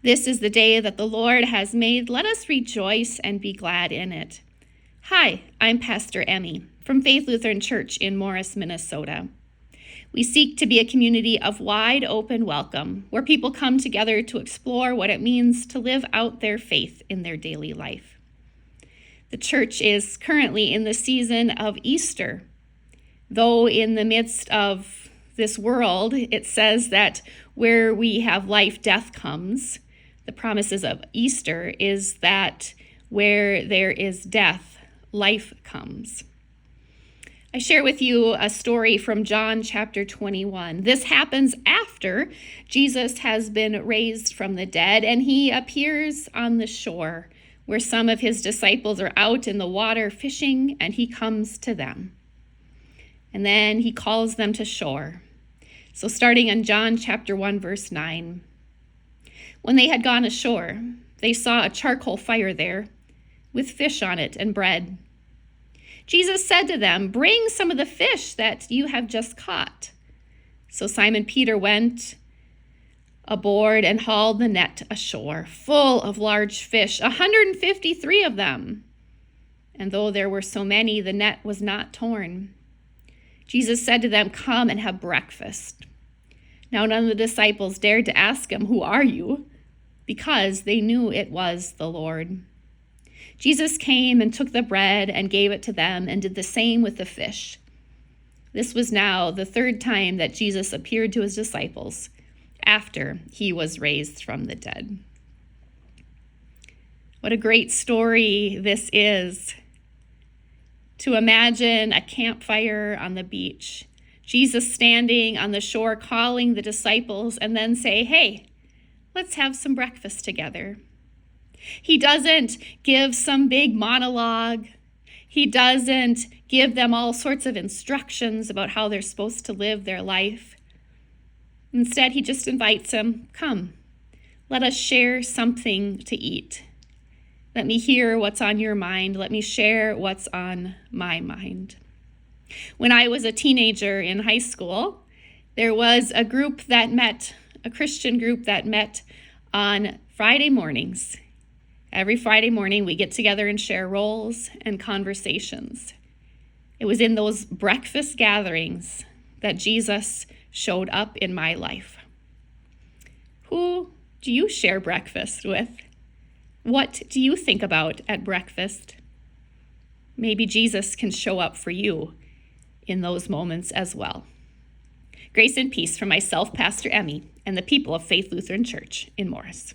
This is the day that the Lord has made. Let us rejoice and be glad in it. Hi, I'm Pastor Emmy from Faith Lutheran Church in Morris, Minnesota. We seek to be a community of wide open welcome, where people come together to explore what it means to live out their faith in their daily life. The church is currently in the season of Easter, though in the midst of this world, it says that where we have life, death comes. The promises of Easter is that where there is death, life comes. I share with you a story from John chapter 21. This happens after Jesus has been raised from the dead, and he appears on the shore where some of his disciples are out in the water fishing, and he comes to them. And then he calls them to shore. So starting in John chapter 1, verse 9. When they had gone ashore, they saw a charcoal fire there with fish on it and bread. Jesus said to them, "Bring some of the fish that you have just caught." So Simon Peter went aboard and hauled the net ashore, full of large fish, 153 of them. And though there were so many, the net was not torn. Jesus said to them, "Come and have breakfast." Now none of the disciples dared to ask him, "Who are you?" because they knew it was the Lord. Jesus came and took the bread and gave it to them and did the same with the fish. This was now the third time that Jesus appeared to his disciples after he was raised from the dead. What a great story this is. To imagine a campfire on the beach, Jesus standing on the shore calling the disciples and then say, "Hey, let's have some breakfast together." He doesn't give some big monologue. He doesn't give them all sorts of instructions about how they're supposed to live their life. Instead, he just invites them, "Come, let us share something to eat. Let me hear what's on your mind. Let me share what's on my mind." When I was a teenager in high school, there was a Christian group that met on Friday mornings. Every Friday morning, we get together and share roles and conversations. It was in those breakfast gatherings that Jesus showed up in my life. Who do you share breakfast with? What do you think about at breakfast? Maybe Jesus can show up for you in those moments as well. Grace and peace from myself, Pastor Emmy, and the people of Faith Lutheran Church in Morris.